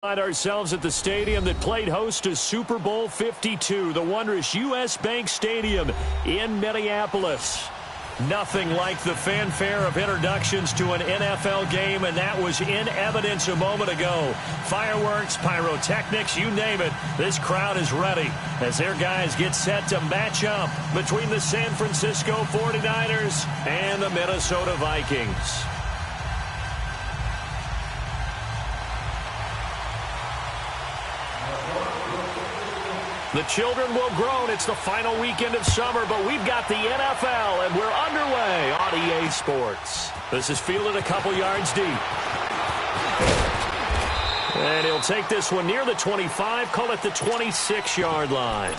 Find ourselves at the stadium that played host to Super Bowl 52, the wondrous U.S. Bank Stadium in Minneapolis. Nothing like the fanfare of introductions to an NFL game, and that was in evidence a moment ago. Fireworks, pyrotechnics, you name it. This crowd is ready as their guys get set to match up between the San Francisco 49ers and the Minnesota Vikings. The children will groan. It's the final weekend of summer, but we've got the NFL, and we're underway on EA Sports. This is fielded a couple yards deep. And he'll take this one near the 25, call it the 26-yard line.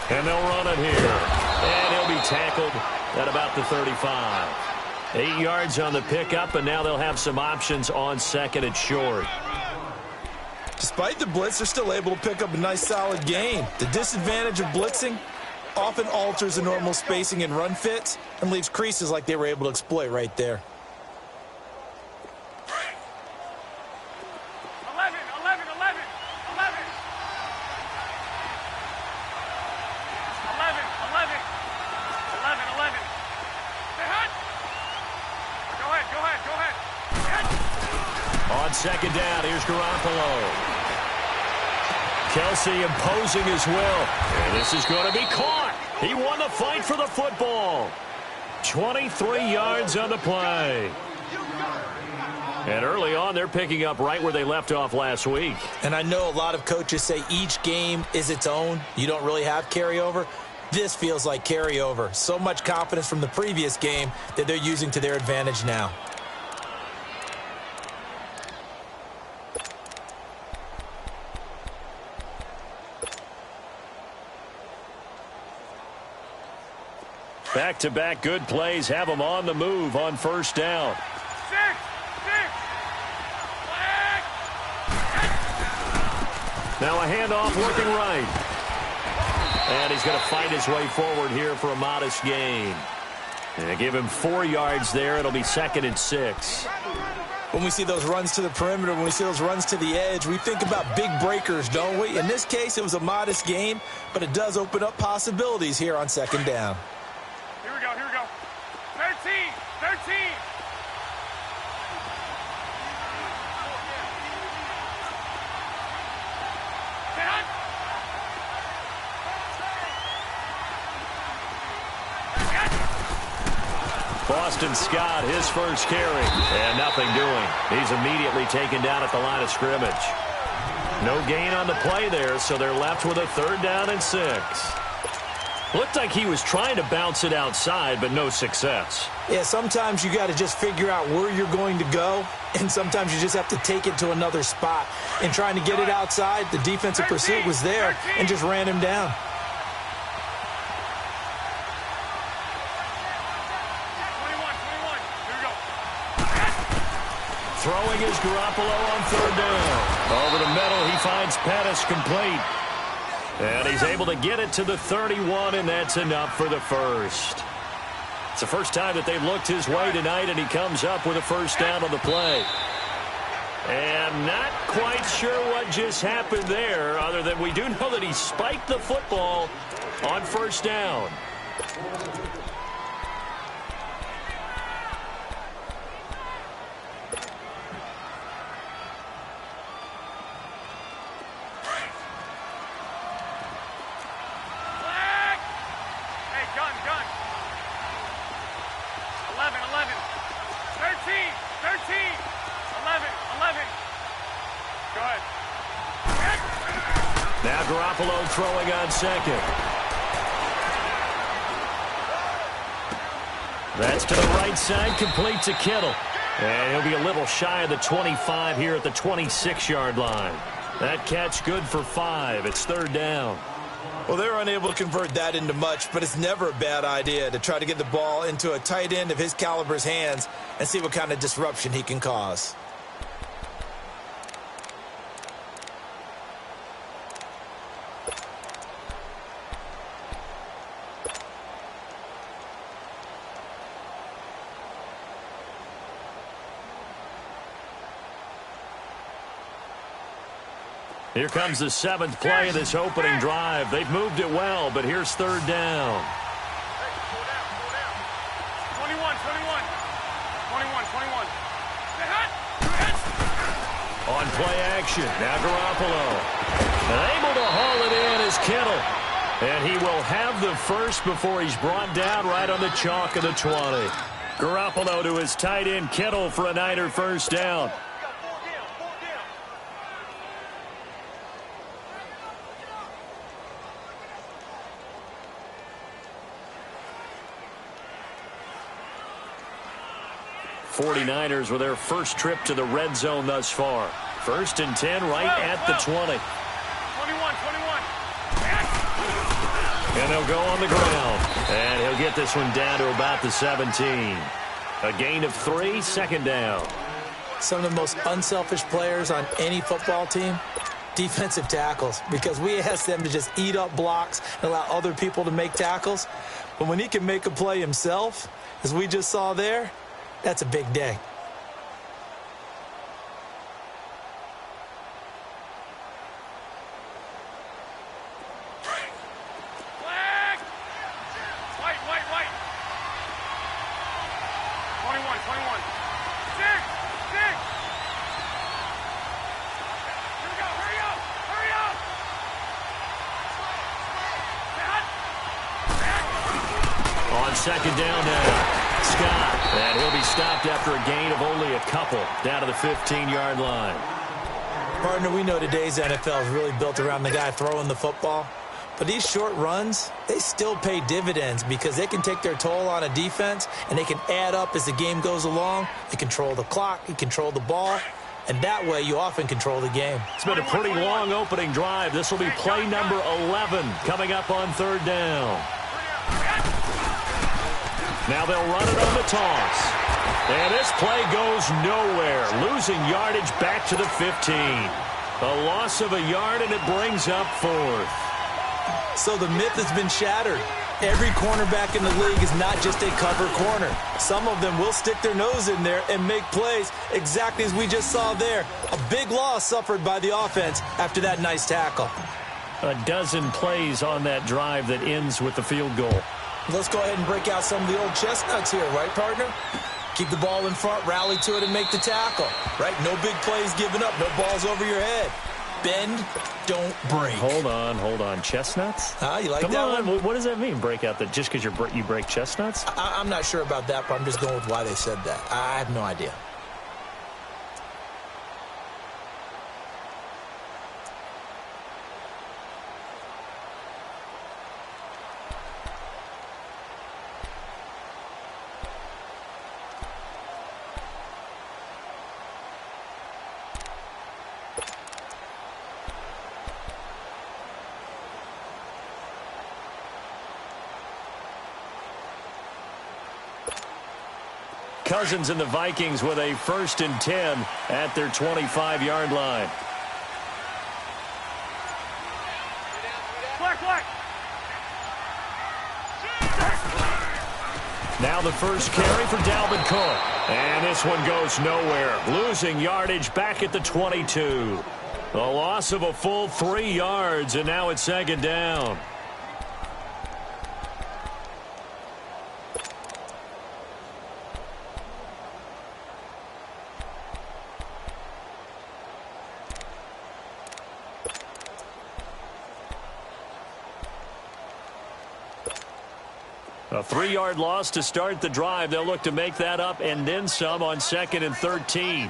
And they'll run it here. And he'll be tackled at about the 35. 8 yards on the pickup, and now they'll have some options on second and short. Despite the blitz, they're still able to pick up a nice, solid gain. The disadvantage of blitzing often alters the normal spacing and run fits and leaves creases like they were able to exploit right there. 11. Go ahead. On second down, here's Garoppolo. Kelsey imposing his will. And this is going to be caught. He won the fight for the football. 23 yards on the play. And early on, they're picking up right where they left off last week. And I know a lot of coaches say each game is its own. You don't really have carryover. This feels like carryover. So much confidence from the previous game that they're using to their advantage now. Back-to-back good plays have them on the move on first down. Now a handoff working right. And he's going to fight his way forward here for a modest gain. And give him 4 yards there. It'll be 2nd and 6. When we see those runs to the perimeter, when we see those runs to the edge, we think about big breakers, don't we? In this case, it was a modest gain, but it does open up possibilities here on second down. Here we go. 13. Boston Scott, his first carry, and nothing doing. He's immediately taken down at the line of scrimmage. No gain on the play there, so they're left with a 3rd down and 6. Looked like he was trying to bounce it outside, but no success. Yeah, sometimes you got to just figure out where you're going to go, and sometimes you just have to take it to another spot. And trying to get it outside, the defensive pursuit was there and just ran him down. Throwing is Garoppolo on 3rd down. Over the middle, he finds Pettis complete. And he's able to get it to the 31, and that's enough for the first. It's the first time that they've looked his way tonight, and he comes up with a first down on the play. And not quite sure what just happened there, other than we do know that he spiked the football on first down. Now Garoppolo throwing on second. That's to the right side, complete to Kittle. And he'll be a little shy of the 25 here at the 26-yard line. That catch good for 5. It's 3rd down. Well, they're unable to convert that into much, but it's never a bad idea to try to get the ball into a tight end of his caliber's hands and see what kind of disruption he can cause. Here comes the 7th play of this opening drive. They've moved it well, but here's 3rd down. 21. On play action, now Garoppolo. And able to haul it in is Kittle. And he will have the first before he's brought down right on the chalk of the 20. Garoppolo to his tight end Kittle for a Niner first down. '49ers with their first trip to the red zone thus far. 1st and 10 right at the 20. 21. And they'll go on the ground. And he'll get this one down to about the 17. A gain of 3, 2nd down. Some of the most unselfish players on any football team, defensive tackles, because we ask them to just eat up blocks and allow other people to make tackles. But when he can make a play himself, as we just saw there, that's a big day. Flag! White. 21. 6. Here we go. Hurry up! On 2nd down now. Scott, and he'll be stopped after a gain of only a couple down to the 15-yard line. Partner, we know today's NFL is really built around the guy throwing the football. But these short runs, they still pay dividends because they can take their toll on a defense and they can add up as the game goes along. You control the clock, you control the ball, and that way you often control the game. It's been a pretty long opening drive. This will be play number 11 coming up on 3rd down. Now they'll run it on the toss. And this play goes nowhere. Losing yardage back to the 15. A loss of a yard, and it brings up 4th. So the myth has been shattered. Every cornerback in the league is not just a cover corner. Some of them will stick their nose in there and make plays exactly as we just saw there. A big loss suffered by the offense after that nice tackle. A dozen plays on that drive that ends with the field goal. Let's go ahead and break out some of the old chestnuts here, right, partner? Keep the ball in front, rally to it, and make the tackle, right? No big plays given up, no balls over your head. Bend, don't break. Hold on. Chestnuts? You like Come that on. one? What does that mean, break out? That just because you break chestnuts? I'm not sure about that, but I'm just going with why they said that. I have no idea. Cousins and the Vikings with a 1st and 10 at their 25-yard line. Flag. Now the first carry for Dalvin Cook. And this one goes nowhere. Losing yardage back at the 22. A loss of a full 3 yards, and now it's 2nd down. A 3-yard loss to start the drive. They'll look to make that up and then some on 2nd and 13.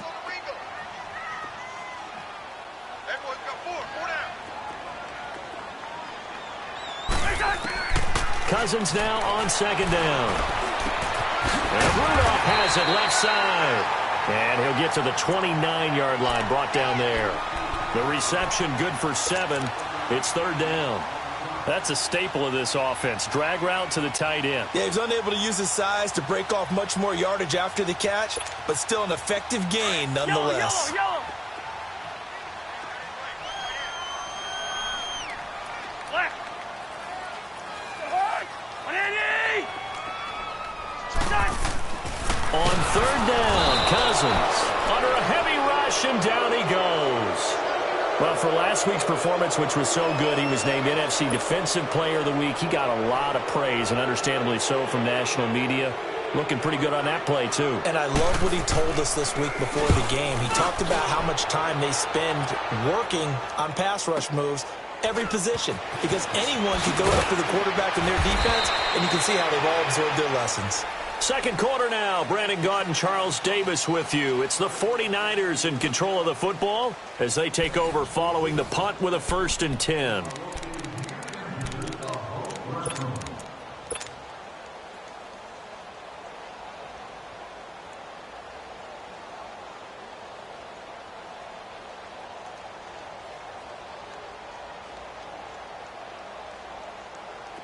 Cousins now on 2nd down. And Rudolph has it left side. And he'll get to the 29-yard line, brought down there. The reception good for 7. It's 3rd down. That's a staple of this offense. Drag route to the tight end. Yeah, he's unable to use his size to break off much more yardage after the catch, but still an effective gain nonetheless. Yellow. Left. 180. On third down, Cousins under a heavy rush, and down he goes. Well, for last week's performance, which was so good, he was named NFC Defensive Player of the Week. He got a lot of praise, and understandably so, from national media. Looking pretty good on that play, too. And I love what he told us this week before the game. He talked about how much time they spend working on pass rush moves, every position, because anyone can go after the quarterback in their defense, and you can see how they've all absorbed their lessons. Second quarter now. Brandon Gaudin, Charles Davis with you. It's the 49ers in control of the football as they take over following the punt with a 1st and 10.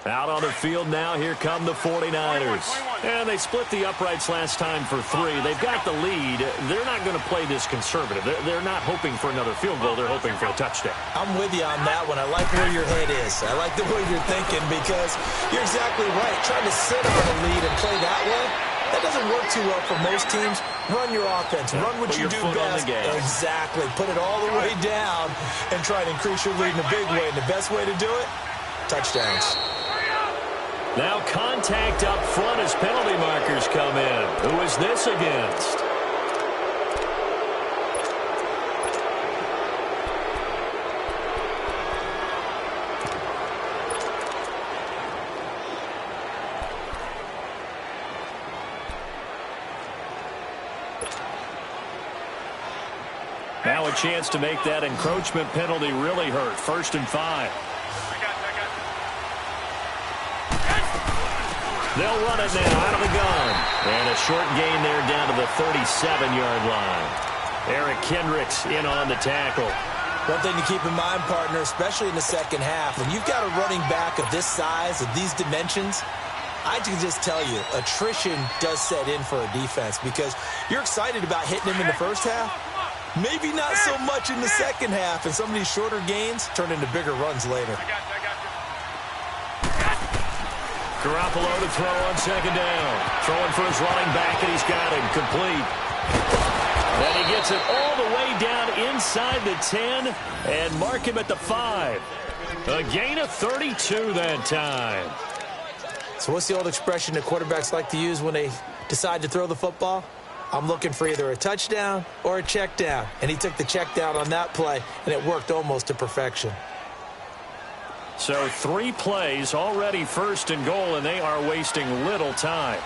Out on the field now, here come the 49ers. And they split the uprights last time for 3. They've got the lead. They're not going to play this conservative. They're not hoping for another field goal. They're hoping for a touchdown. I'm with you on that one. I like where your head is. I like the way you're thinking because you're exactly right. Trying to sit on a lead and play that way, that doesn't work too well for most teams. Run your offense. Run what you do best. Exactly. Put it all the way down and try to increase your lead in a big way. And the best way to do it, touchdowns. Now contact up front as penalty markers come in. Who is this against? Now a chance to make that encroachment penalty really hurt. 1st and 5. They'll run it now out of the gun. And a short gain there down to the 37-yard line. Eric Kendricks in on the tackle. One thing to keep in mind, partner, especially in the second half, when you've got a running back of this size, of these dimensions, I can just tell you, attrition does set in for a defense because you're excited about hitting him in the first half. Maybe not so much in the second half, and some of these shorter gains turn into bigger runs later. Garoppolo to throw on 2nd down. Throwing for his running back, and he's got him complete. And he gets it all the way down inside the 10 and mark him at the 5. A gain of 32 that time. So what's the old expression that quarterbacks like to use when they decide to throw the football? I'm looking for either a touchdown or a check down. And he took the check down on that play, and it worked almost to perfection. So 3 plays, already 1st and goal, and they are wasting little time.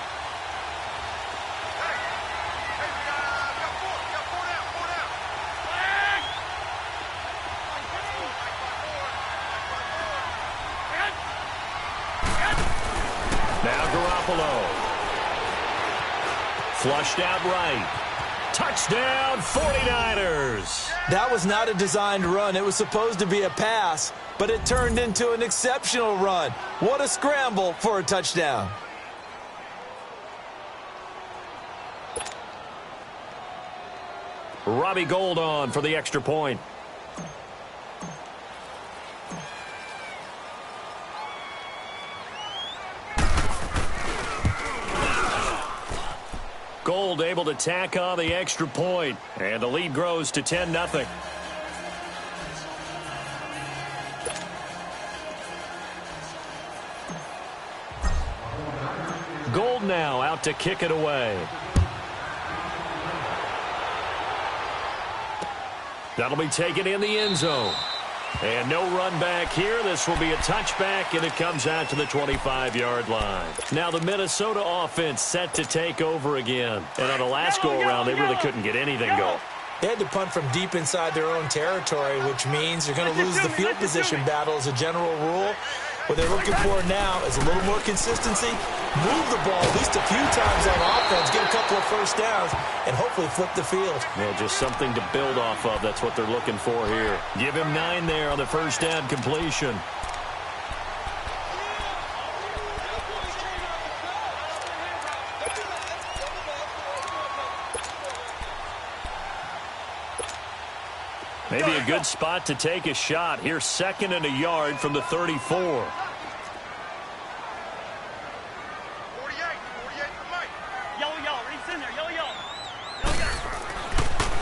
Now Garoppolo. Flushed out right. Touchdown, 49ers. That was not a designed run. It was supposed to be a pass, but it turned into an exceptional run. What a scramble for a touchdown. Robbie Gould on for the extra point. Gould able to tack on the extra point, and the lead grows to 10-0. Gould now out to kick it away. That'll be taken in the end zone. And no run back here. This will be a touchback, and it comes out to the 25-yard line. Now the Minnesota offense set to take over again. And on the last go-around, they really couldn't get anything going. They had to punt from deep inside their own territory, which means they're going to lose the field position battle as a general rule. What they're looking for now is a little more consistency, move the ball at least a few times on offense, get a couple of first downs, and hopefully flip the field. Yeah, just something to build off of. That's what they're looking for here. Give him 9 there on the first down completion. Maybe a good spot to take a shot. Here's 2nd and a yard from the 34. 48 for Mike. Yellow, Reed's in there. Yellow.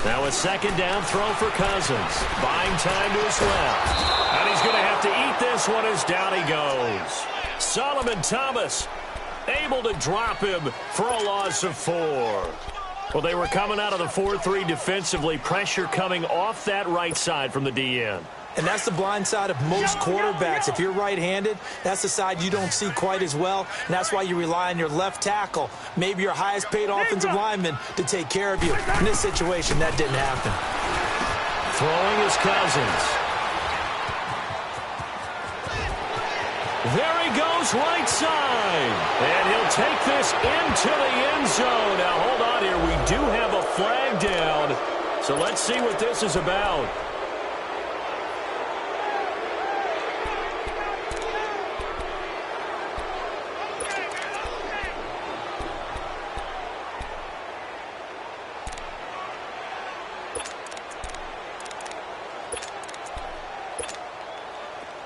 Now a 2nd down throw for Cousins. Buying time to his left. And he's going to have to eat this one as down he goes. Solomon Thomas able to drop him for a loss of 4. Well, they were coming out of the 4-3 defensively. Pressure coming off that right side from the DN. And that's the blind side of most quarterbacks. If you're right-handed, that's the side you don't see quite as well. And that's why you rely on your left tackle, maybe your highest-paid offensive lineman, to take care of you. In this situation, that didn't happen. Throwing is Cousins. There he goes, right side. And he'll take this into the end zone. Now, hold on here. We do have a flag down. So let's see what this is about.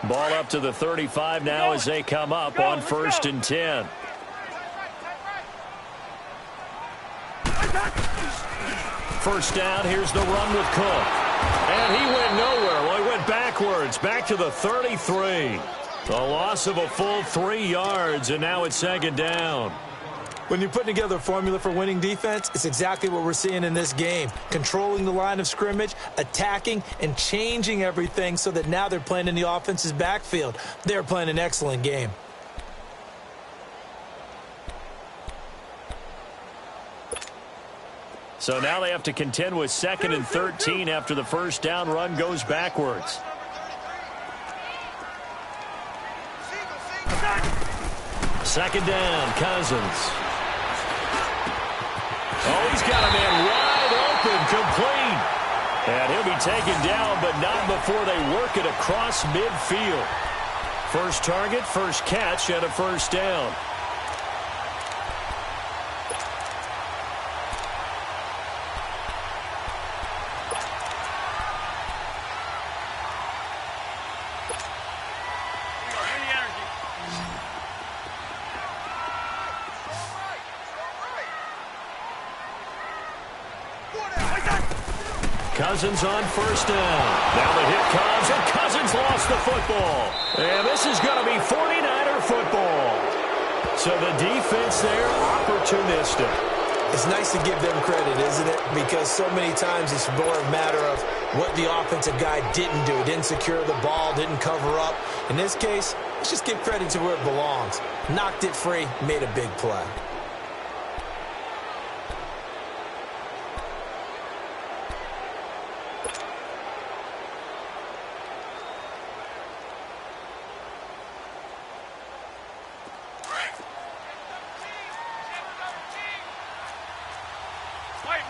Ball up to the 35 now as they come up on 1st and 10. First down, here's the run with Cook. And he went nowhere. Well, he went backwards, back to the 33. A loss of a full 3 yards, and now it's 2nd down. When you're putting together a formula for winning defense, it's exactly what we're seeing in this game. Controlling the line of scrimmage, attacking, and changing everything so that now they're playing in the offense's backfield. They're playing an excellent game. So now they have to contend with 2nd and 13 after the first down run goes backwards. Second down, Cousins. Oh, he's got a man wide open, complete. And he'll be taken down, but not before they work it across midfield. First target, first catch, and a first down. Cousins on first down. Now the hit comes, and Cousins lost the football. And this is going to be 49er football. So the defense there, opportunistic. It's nice to give them credit, isn't it? Because so many times it's more a matter of what the offensive guy didn't do. Didn't secure the ball, didn't cover up. In this case, let's just give credit to where it belongs. Knocked it free, made a big play.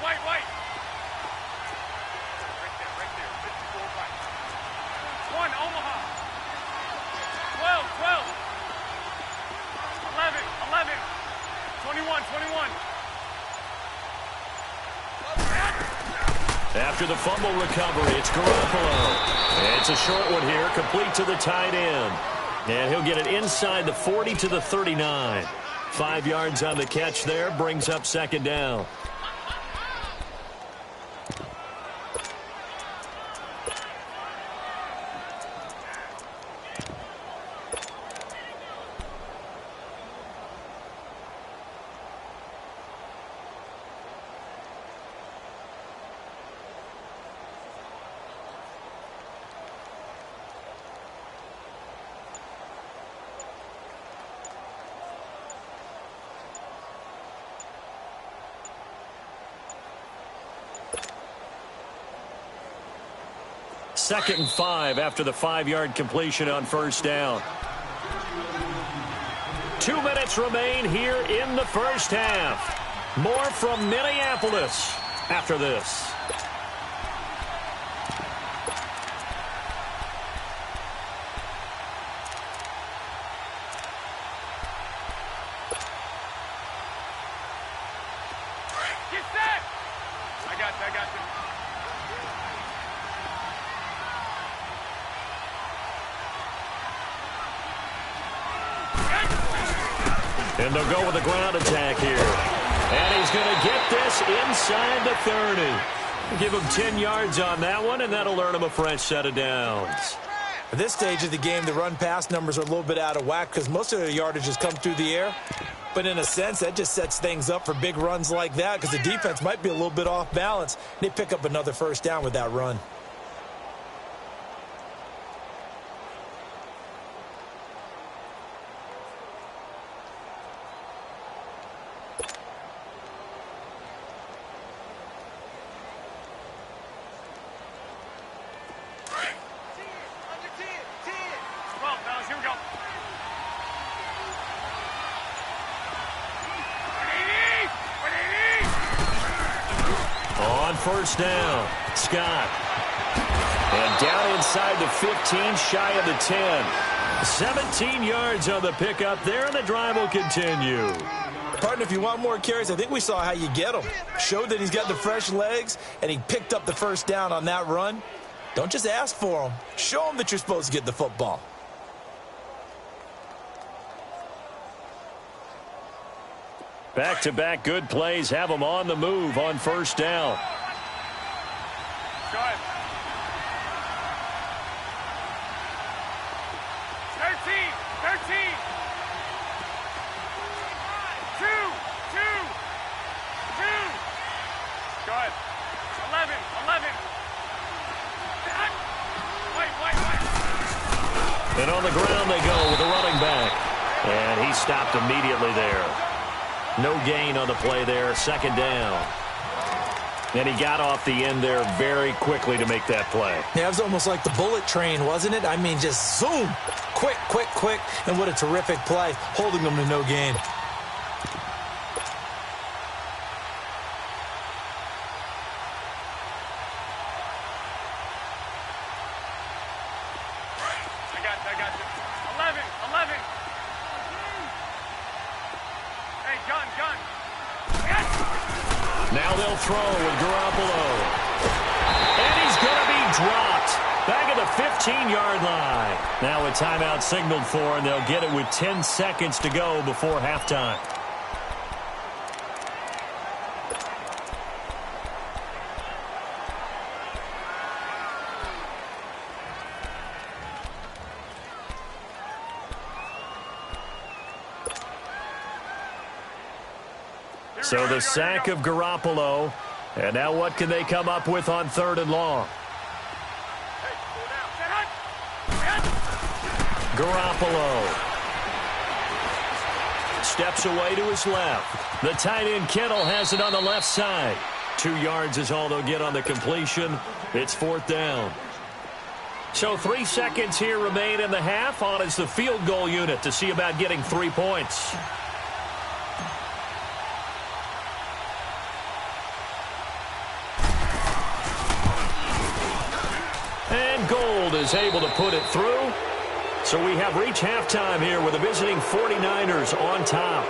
Wait. Right there. 54 right. 1, Omaha. 12. 11. 21. After the fumble recovery, it's Garoppolo. It's a short one here, complete to the tight end. And he'll get it inside the 40 to the 39. 5 yards on the catch there, brings up 2nd down. Second and 5 after the 5-yard completion on first down. 2 minutes remain here in the first half. More from Minneapolis after this. Get set. I got you. And they'll go with the ground attack here. And he's going to get this inside the 30. Give him 10 yards on that one, and that'll earn him a fresh set of downs. At this stage of the game, the run-pass numbers are a little bit out of whack because most of the yardage has come through the air. But in a sense, that just sets things up for big runs like that because the defense might be a little bit off balance. They pick up another first down with that run. First down, Scott. And down inside the 15, shy of the 10. 17 yards on the pickup there, and the drive will continue. Partner, if you want more carries, I think we saw how you get him. Showed that he's got the fresh legs, and he picked up the first down on that run. Don't just ask for him. Show him that you're supposed to get the football. Back-to-back good plays have him on the move on first down. Go ahead. 13. 2. Go ahead. 11. Wait. And on the ground they go with the running back. And he stopped immediately there. No gain on the play there. Second down. And he got off the end there very quickly to make that play. Yeah, it was almost like the bullet train, wasn't it? I mean, just zoom. Quick. And what a terrific play, holding them to no gain. I got you. 11. Hey, gun. Now they'll throw with Garoppolo. And he's going to be dropped. Back at the 15-yard line. Now a timeout signaled for, and they'll get it with 10 seconds to go before halftime. So the sack of Garoppolo. And now what can they come up with on third and long? Garoppolo steps away to his left. The tight end Kittle has it on the left side. 2 yards is all they'll get on the completion. It's fourth down. So 3 seconds here remain in the half. On is the field goal unit to see about getting 3 points. And Gold is able to put it through. So we have reached halftime here with the visiting 49ers on top.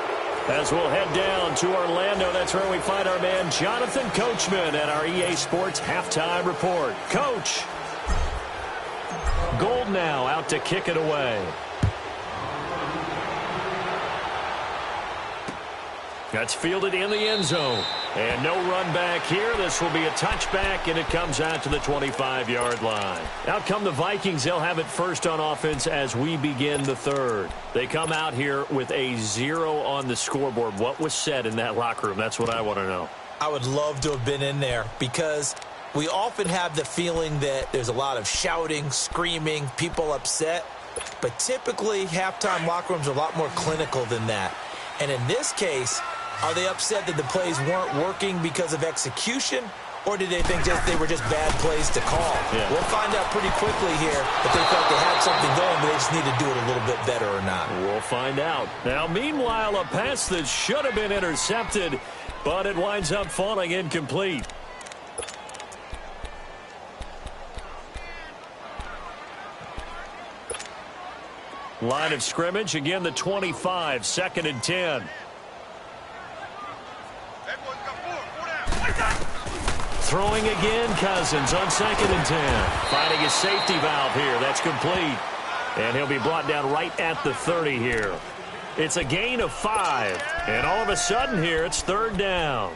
As we'll head down to Orlando, that's where we find our man Jonathan Coachman at our EA Sports Halftime Report. Coach, Gold now out to kick it away. That's fielded in the end zone. And no run back here. This will be a touchback, and it comes out to the 25-yard line. Out come the Vikings. They'll have it first on offense as we begin the third. They come out here with a 0 on the scoreboard. What was said in that locker room? That's what I want to know. I would love to have been in there because we often have the feeling that there's a lot of shouting, screaming, people upset. But typically, halftime locker rooms are a lot more clinical than that. And in this case, are they upset that the plays weren't working because of execution, or did they think they were just bad plays to call? Yeah. We'll find out pretty quickly here if they felt they had something going, but they just need to do it a little bit better or not. We'll find out. Now, meanwhile, a pass that should have been intercepted, but it winds up falling incomplete. Line of scrimmage, again the 25, 2nd and 10. Throwing again, Cousins on 2nd and 10. Finding his safety valve here. That's complete. And he'll be brought down right at the 30 here. It's a gain of 5. And all of a sudden here, it's 3rd down.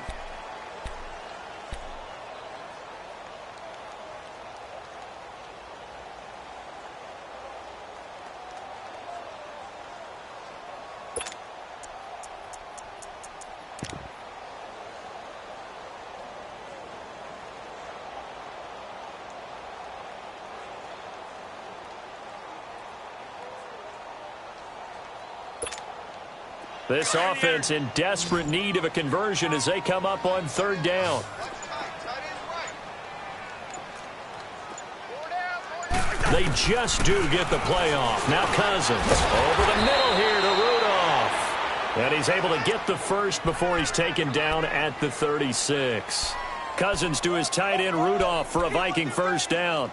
This offense in desperate need of a conversion as they come up on 3rd down. They just do get the play off. Now Cousins over the middle here to Rudolph. And he's able to get the first before he's taken down at the 36. Cousins to his tight end Rudolph for a Viking first down.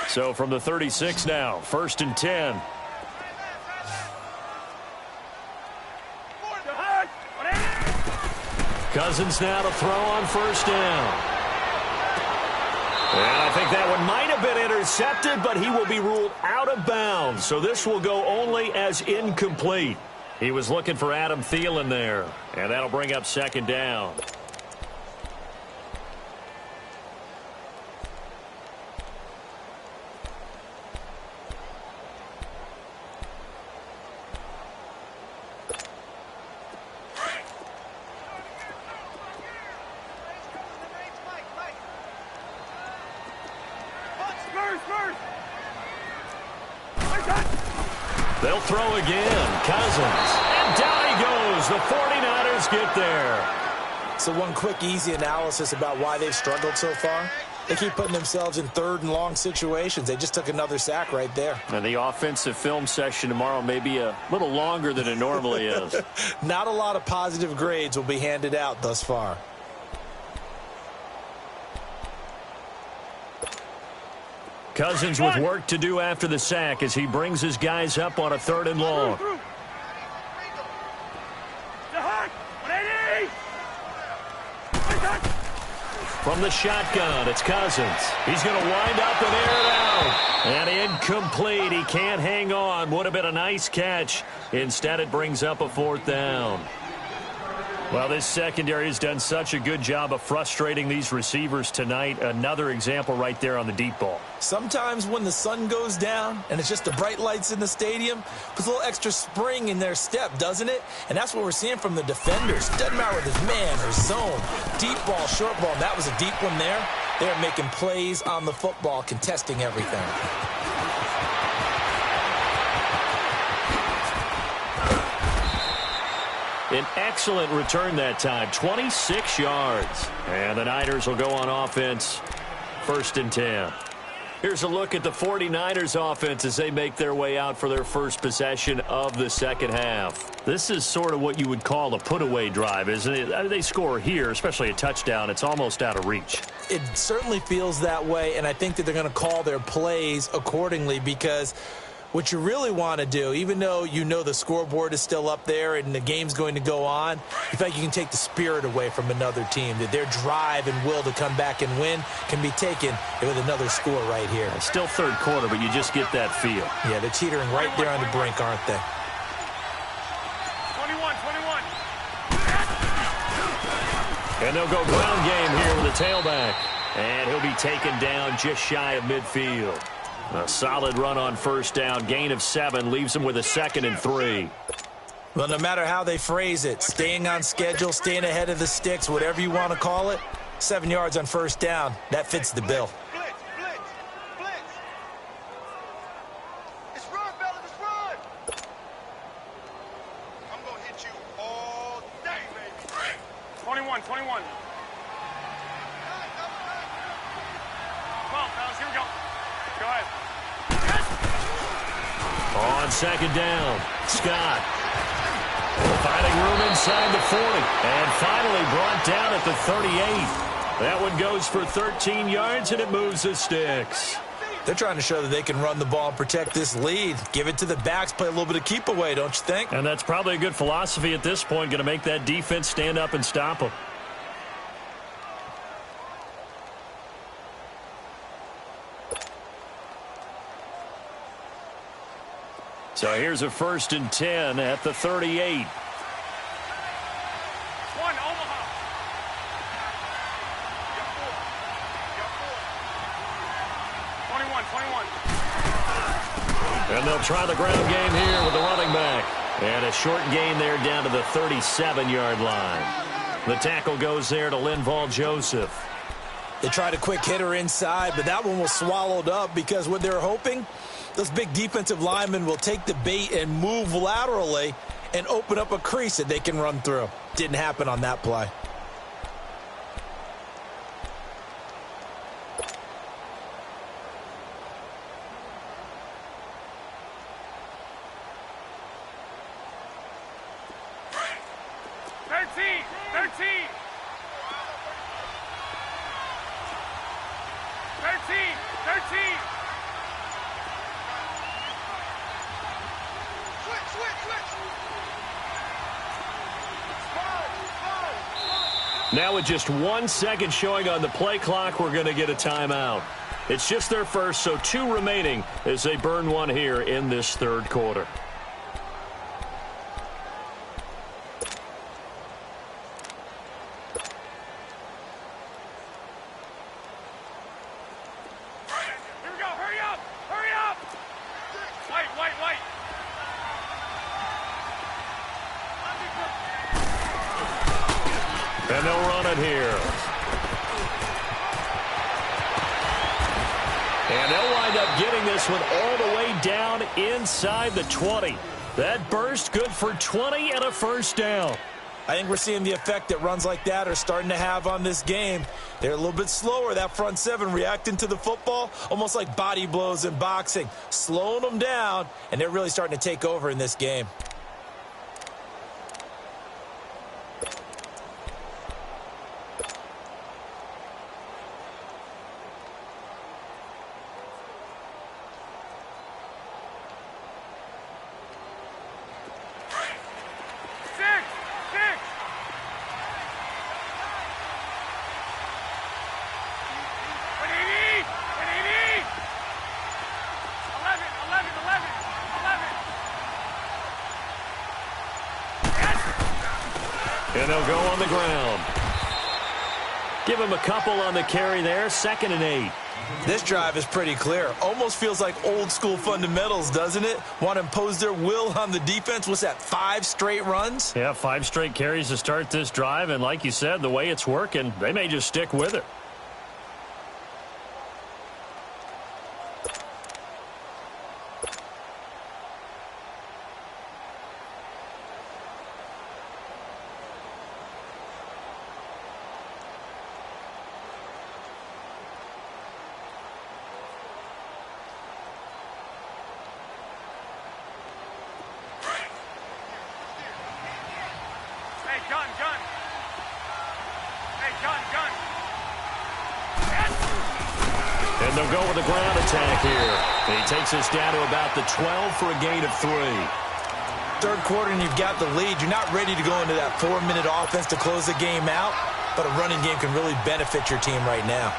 So from the 36 now, 1st and 10. Cousins now to throw on 1st down. And I think that one might have been intercepted, but he will be ruled out of bounds. So this will go only as incomplete. He was looking for Adam Thielen there, and that'll bring up 2nd down. They'll throw again. Cousins. And down he goes. The 49ers get there. So one quick, easy analysis about why they've struggled so far. They keep putting themselves in 3rd and long situations. They just took another sack right there. And the offensive film session tomorrow may be a little longer than it normally is. Not a lot of positive grades will be handed out thus far. Cousins with work to do after the sack as he brings his guys up on a 3rd and long. From the shotgun, it's Cousins. He's going to wind up and air it out. And incomplete. He can't hang on. Would have been a nice catch. Instead, it brings up a 4th down. Well, this secondary has done such a good job of frustrating these receivers tonight. Another example right there on the deep ball. Sometimes when the sun goes down and it's just the bright lights in the stadium, puts a little extra spring in their step, doesn't it? And that's what we're seeing from the defenders. Doesn't matter whether it's man or zone. Deep ball, short ball. That was a deep one there. They're making plays on the football, contesting everything. An excellent return that time, 26 yards. And the Niners will go on offense, 1st and 10. Here's a look at the 49ers offense as they make their way out for their first possession of the 2nd half. This is sort of what you would call a put-away drive, isn't it? They score here, especially a touchdown. It's almost out of reach. It certainly feels that way, and I think that they're going to call their plays accordingly because what you really want to do, even though you know the scoreboard is still up there and the game's going to go on, you think you can take the spirit away from another team, that their drive and will to come back and win can be taken with another score right here. It's still 3rd quarter, but you just get that feel. Yeah, they're teetering right there on the brink, aren't they? 21. And they'll go ground game here with the tailback. And he'll be taken down just shy of midfield. A solid run on 1st down. Gain of 7 leaves them with a 2nd and 3. Well, no matter how they phrase it, staying on schedule, staying ahead of the sticks, whatever you want to call it, 7 yards on 1st down, that fits the bill. Blitz. It's run, fellas, it's run. I'm going to hit you all day, baby. 21. Come on, fellas, here we go. Go ahead. On 2nd down, Scott. Finding room inside the 40. And finally brought down at the 38. That one goes for 13 yards, and it moves the sticks. They're trying to show that they can run the ball and protect this lead. Give it to the backs, play a little bit of keep away, don't you think? And that's probably a good philosophy at this point, going to make that defense stand up and stop them. So here's a 1st and 10 at the 38. One, Omaha. You got 4. 21. And they'll try the ground game here with the running back. And a short gain there down to the 37-yard line. The tackle goes there to Linval Joseph. They tried a quick hitter inside, but that one was swallowed up because what they're hoping, those big defensive linemen will take the bait and move laterally and open up a crease that they can run through. Didn't happen on that play. Now with just 1 second showing on the play clock, we're going to get a timeout. It's just their first, so 2 remaining as they burn one here in this 3rd quarter. Here we go. Hurry up. Hurry up. Wait. And they'll run it here. And they'll wind up getting this one all the way down inside the 20. That burst good for 20 and a 1st down. I think we're seeing the effect that runs like that are starting to have on this game. They're a little bit slower, that front 7, reacting to the football, almost like body blows in boxing, slowing them down, and they're really starting to take over in this game. And they'll go on the ground. Give him a couple on the carry there. 2nd and 8. This drive is pretty clear. Almost feels like old school fundamentals, doesn't it? Want to impose their will on the defense. What's that, 5 straight runs? Yeah, 5 straight carries to start this drive. And like you said, the way it's working, they may just stick with it. And they'll go with a ground attack here. And he takes us down to about the 12 for a gain of 3. 3rd quarter and you've got the lead. You're not ready to go into that 4-minute offense to close the game out, but a running game can really benefit your team right now.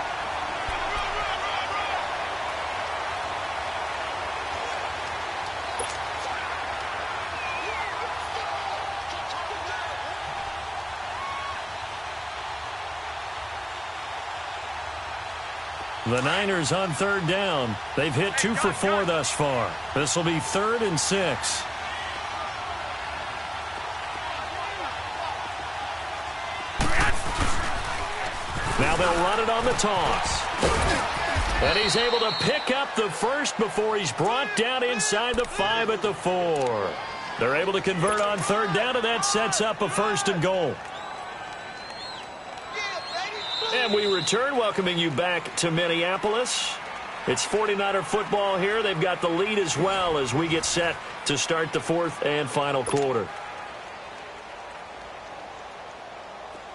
The Niners on 3rd down. They've hit 2 for 4 thus far. This will be 3rd and 6. Now they'll run it on the toss. And he's able to pick up the 1st before he's brought down inside the 5 at the 4. They're able to convert on 3rd down, and that sets up a 1st and goal. And we return, welcoming you back to Minneapolis. It's 49er football here. They've got the lead as well as we get set to start the 4th and final quarter.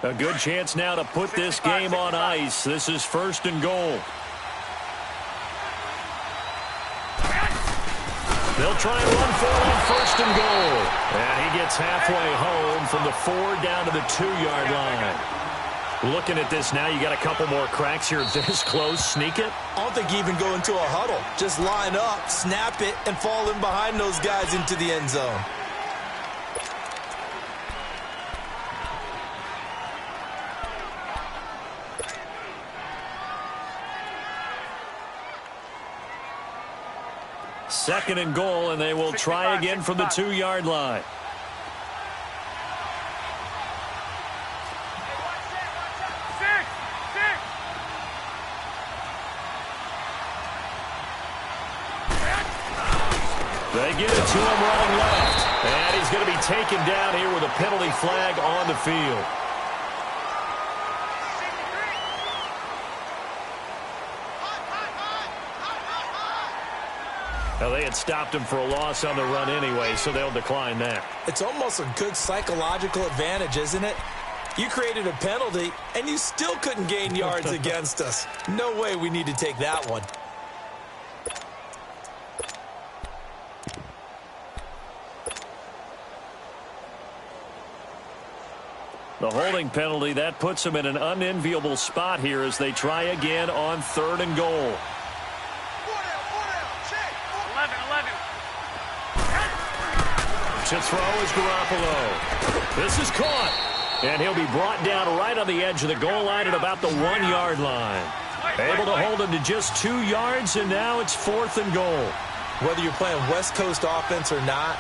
A good chance now to put this game on ice. This is 1st and goal. They'll try and run for it on first and goal. And he gets halfway home from the 4 down to the 2-yard line. Looking at this now, you got a couple more cracks here this close. Sneak it? I don't think you even go into a huddle. Just line up, snap it, and fall in behind those guys into the end zone. Second and goal, and they will try again from the 2-yard line. They get it to him running left. And he's going to be taken down here with a penalty flag on the field. Now, they had stopped him for a loss on the run anyway, so they'll decline that. It's almost a good psychological advantage, isn't it? You created a penalty, and you still couldn't gain yards against us. No way we need to take that one. The holding penalty, that puts them in an unenviable spot here as they try again on 3rd and goal. 11. To throw is Garoppolo. This is caught. And he'll be brought down right on the edge of the goal line at about the 1-yard line. Able to hold him to just 2 yards, and now it's 4th and goal. Whether you're playing West Coast offense or not,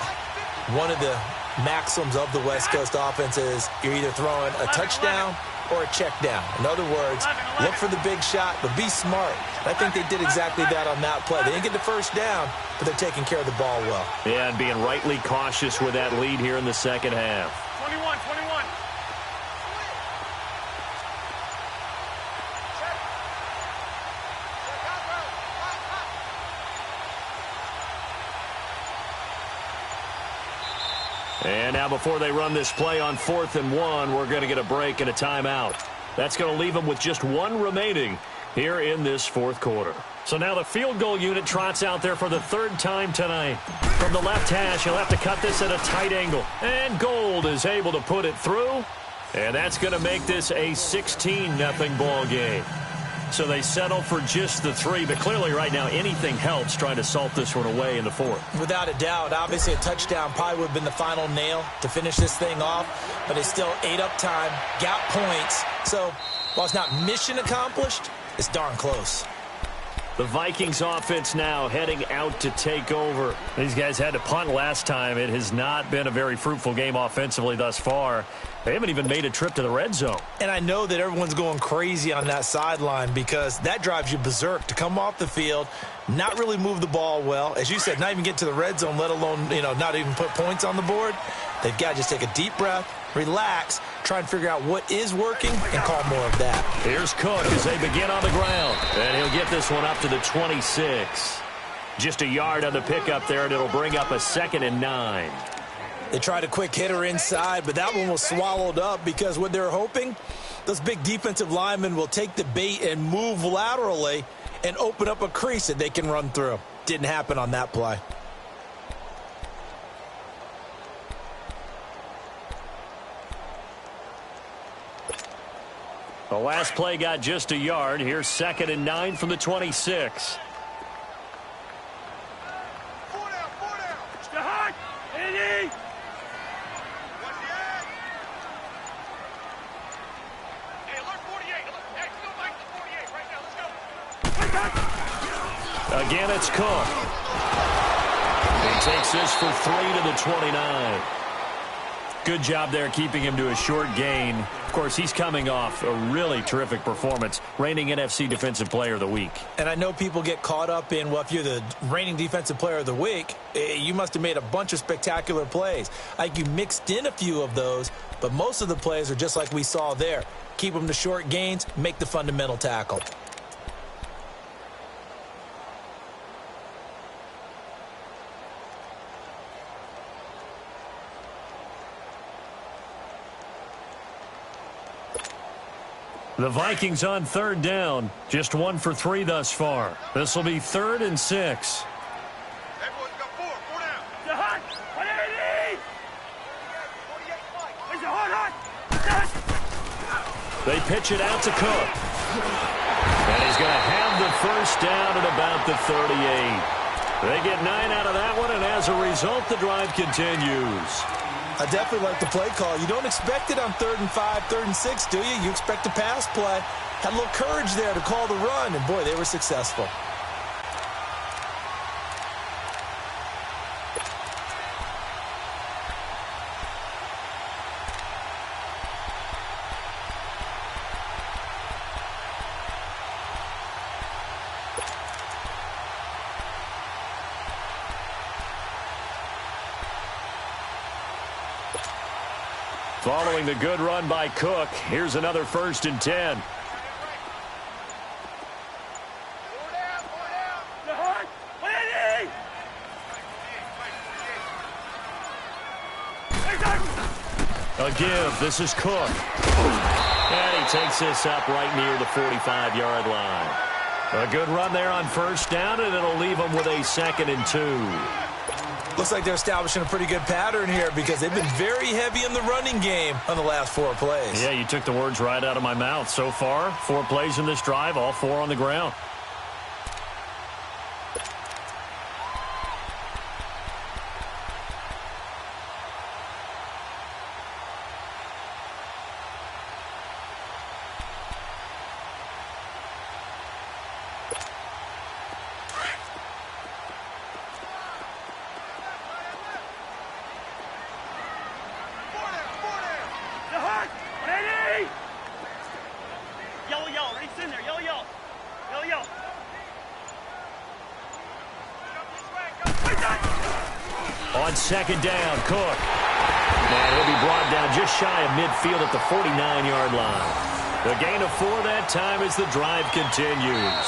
one of the maxims of the West Coast offense is you're either throwing a touchdown or a check down. In other words, look for the big shot, but be smart. I think they did exactly that on that play. They didn't get the first down, but they're taking care of the ball well. Yeah, and being rightly cautious with that lead here in the second half. 21. And now before they run this play on 4th and 1, we're going to get a break and a timeout. That's going to leave them with just 1 remaining here in this 4th quarter. So now the field goal unit trots out there for the 3rd time tonight. From the left hash, he'll have to cut this at a tight angle. And Gold is able to put it through. And that's going to make this a 16-0 ball game. So they settle for just the 3, but clearly right now anything helps trying to salt this one away in the 4th. Without a doubt, obviously a touchdown probably would have been the final nail to finish this thing off, but it's still ate up time, got points. So while it's not mission accomplished, it's darn close. The Vikings offense now heading out to take over. These guys had to punt last time. It has not been a very fruitful game offensively thus far. They haven't even made a trip to the red zone. And I know that everyone's going crazy on that sideline because that drives you berserk to come off the field, not really move the ball well. As you said, not even get to the red zone, let alone, not even put points on the board. They've got to just take a deep breath, relax, try and figure out what is working, and call more of that. Here's Cook as they begin on the ground. And he'll get this one up to the 26. Just a yard on the pickup there, and it'll bring up a 2nd and 9. They tried a quick hitter inside, but that one was swallowed up because what they're hoping, those big defensive linemen will take the bait and move laterally and open up a crease that they can run through. Didn't happen on that play. The last play got just a yard. Here's 2nd and 9 from the 26. Again, it's Cook. He takes this for 3 to the 29. Good job there keeping him to a short gain. Of course, he's coming off a really terrific performance, reigning NFC Defensive Player of the Week. And I know people get caught up in, well, if you're the reigning Defensive Player of the Week, you must have made a bunch of spectacular plays. Like you mixed in a few of those, but most of the plays are just like we saw there. Keep them to short gains, make the fundamental tackle. The Vikings on 3rd down. Just 1 for 3 thus far. This will be 3rd and 6. Everyone's got 4. They pitch it out to Cook. And he's going to have the first down at about the 38. They get 9 out of that one, and as a result, the drive continues. I definitely like the play call. You don't expect it on 3rd and 5, 3rd and 6, do you? You expect a pass play. Had a little courage there to call the run, and boy, they were successful. Following the good run by Cook, here's another 1st and 10. A give. This is Cook. And he takes this up right near the 45-yard line. A good run there on 1st down, and it'll leave them with a 2nd and 2. Looks like they're establishing a pretty good pattern here because they've been very heavy in the running game on the last 4 plays. Yeah, you took the words right out of my mouth. So far, 4 plays in this drive, all 4 on the ground. On 2nd down, Cook. And he'll be brought down just shy of midfield at the 49-yard line. The gain of 4 that time as the drive continues.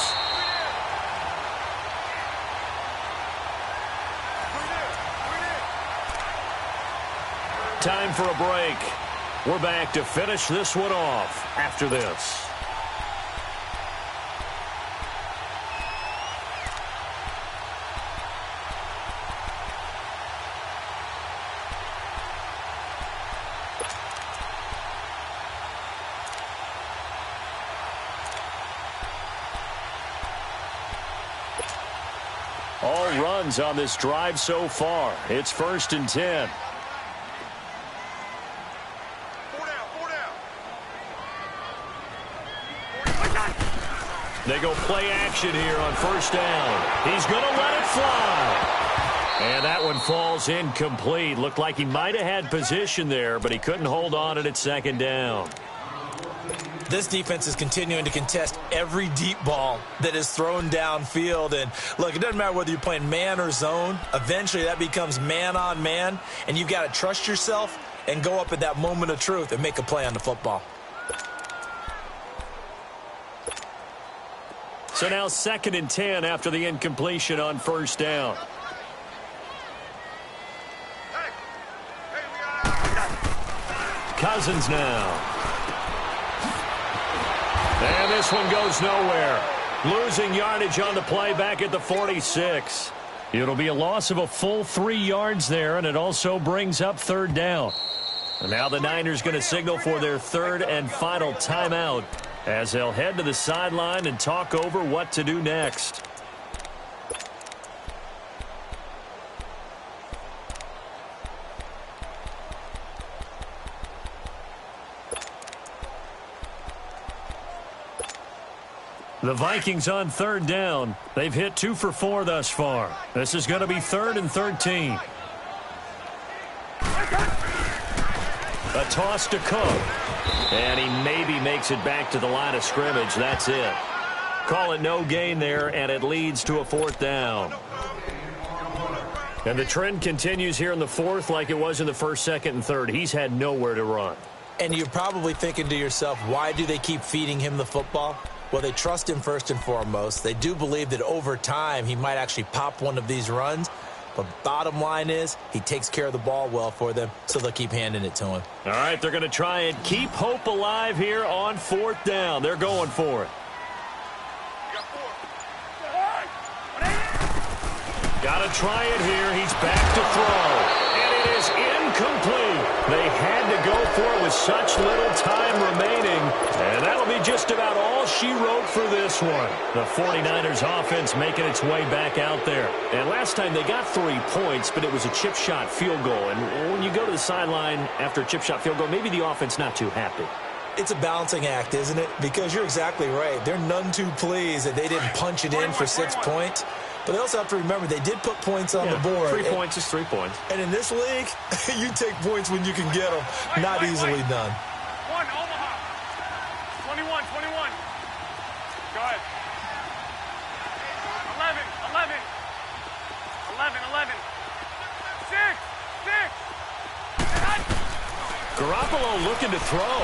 Time for a break. We're back to finish this one off after this. All runs on this drive so far. It's 1st and 10. They go play action here on 1st down. He's going to let it fly. And that one falls incomplete. Looked like he might have had position there, but he couldn't hold on it at 2nd down. This defense is continuing to contest every deep ball that is thrown downfield. And, look, it doesn't matter whether you're playing man or zone. Eventually, that becomes man-on-man, and you've got to trust yourself and go up at that moment of truth and make a play on the football. So now 2nd and 10 after the incompletion on 1st down. Cousins now. And this one goes nowhere. Losing yardage on the play back at the 46. It'll be a loss of a full 3 yards there, and it also brings up 3rd down. And now the Niners going to signal for their 3rd and final timeout as they'll head to the sideline and talk over what to do next. The Vikings on 3rd down. They've hit 2 for 4 thus far. This is going to be 3rd and 13. A toss to Cook. And he maybe makes it back to the line of scrimmage. That's it. Call it no gain there, and it leads to a 4th down. And the trend continues here in the 4th like it was in the 1st, 2nd, and 3rd. He's had nowhere to run. And you're probably thinking to yourself, why do they keep feeding him the football? Well, they trust him first and foremost. They do believe that over time he might actually pop one of these runs. But bottom line is he takes care of the ball well for them, so they'll keep handing it to him. All right, they're going to try and keep hope alive here on 4th down. They're going for it. Got to try it here. He's back to throw. And it is incomplete. They had to go for it with such little time remaining, and that'll be just about all she wrote for this one. The 49ers offense making its way back out there. And last time they got 3 points, but it was a chip shot field goal. And when you go to the sideline after a chip shot field goal, maybe the offense not too happy. It's a balancing act, isn't it? Because you're exactly right. They're none too pleased that they didn't punch it in for 6 points. But they also have to remember they did put points on the board. 3 points is 3 points. And in this league, you take points when you can get them. Not easily done. 1, Omaha. 21. Go ahead. 11. 6. Garoppolo looking to throw.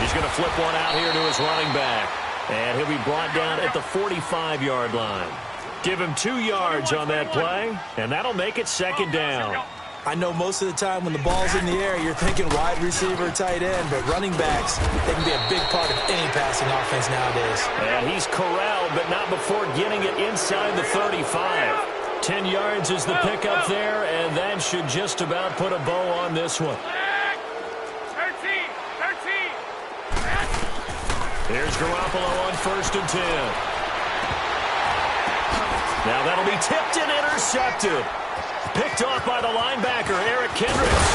He's going to flip one out here to his running back. And he'll be brought down at the 45-yard line. Give him 2 yards on that play, and that'll make it second down. I know most of the time when the ball's in the air, you're thinking wide receiver, tight end, but running backs, they can be a big part of any passing offense nowadays. And he's corralled, but not before getting it inside the 35. 10 yards is the pickup there, and that should just about put a bow on this one. 13. Here's Garoppolo on 1st and 10. Now that'll be tipped and intercepted. Picked off by the linebacker, Eric Kendricks.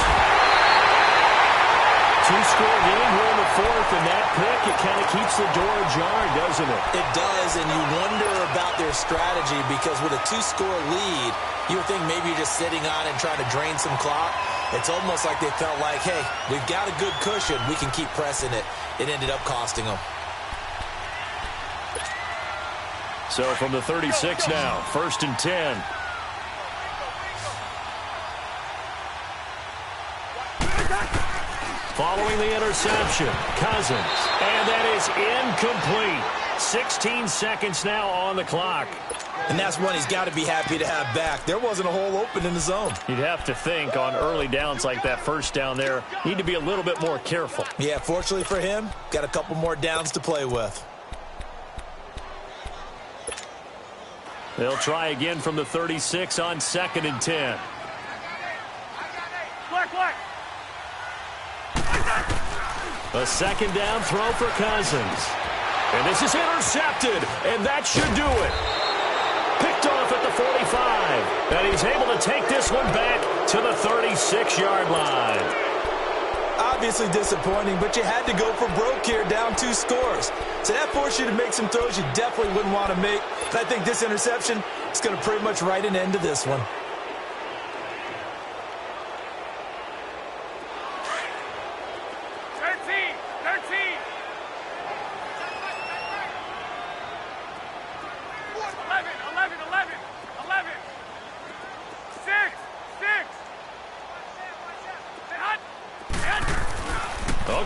2-score game here in the 4th, and that pick, it kind of keeps the door ajar, doesn't it? It does, and you wonder about their strategy because with a 2-score lead, you would think maybe you're just sitting on it and trying to drain some clock. It's almost like they felt like, hey, we've got a good cushion. We can keep pressing it. It ended up costing them. So from the 36 now, 1st and 10. Following the interception, Cousins. And that is incomplete. 16 seconds now on the clock. And that's one he's got to be happy to have back. There wasn't a hole open in the zone. You'd have to think on early downs like that first down there, need to be a little bit more careful. Yeah, fortunately for him, got a couple more downs to play with. They'll try again from the 36 on 2nd and 10. Black. A second down throw for Cousins. And this is intercepted, and that should do it. Picked off at the 45, and he's able to take this one back to the 36-yard line. Obviously disappointing, but you had to go for broke here, down 2 scores. So that forced you to make some throws you definitely wouldn't want to make. And I think this interception is going to pretty much write an end to this one.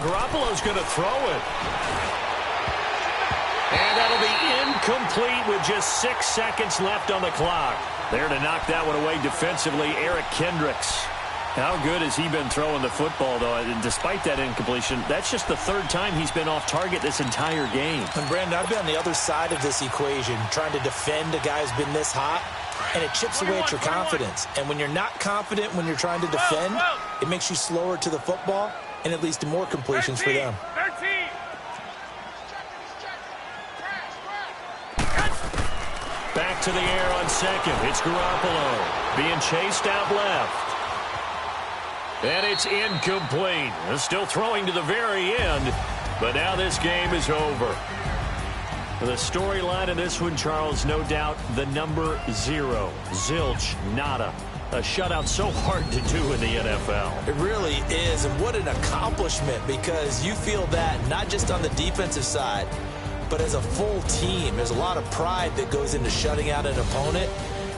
Garoppolo's going to throw it. And that'll be incomplete with just 6 seconds left on the clock. There to knock that one away defensively, Eric Kendricks. How good has he been throwing the football, though? And despite that incompletion, that's just the 3rd time he's been off target this entire game. And, Brandon, I've been on the other side of this equation, trying to defend a guy who's been this hot, and it chips away at your confidence. And when you're not confident when you're trying to defend, it makes you slower to the football, and it leads to more completions for them. 13. Back to the air on 2nd. It's Garoppolo being chased out left. And it's incomplete. Still throwing to the very end, but now this game is over. The storyline in this one, Charles, no doubt the number 0. Zilch, nada. A shutout so hard to do in the NFL. It really is, and what an accomplishment, because you feel that not just on the defensive side, but as a full team. There's a lot of pride that goes into shutting out an opponent.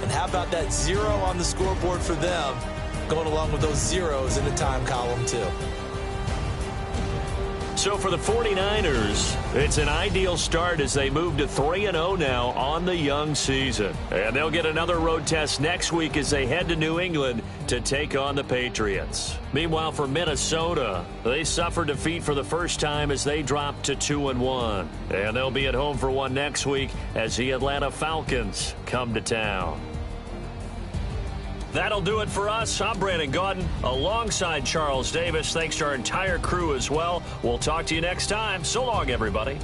And how about that 0 on the scoreboard for them, going along with those zeros in the time column too. So for the 49ers, it's an ideal start as they move to 3-0 now on the young season. And they'll get another road test next week as they head to New England to take on the Patriots. Meanwhile, for Minnesota, they suffered defeat for the first time as they dropped to 2-1. And they'll be at home for one next week as the Atlanta Falcons come to town. That'll do it for us. I'm Brandon Gaudin alongside Charles Davis. Thanks to our entire crew as well. We'll talk to you next time. So long, everybody.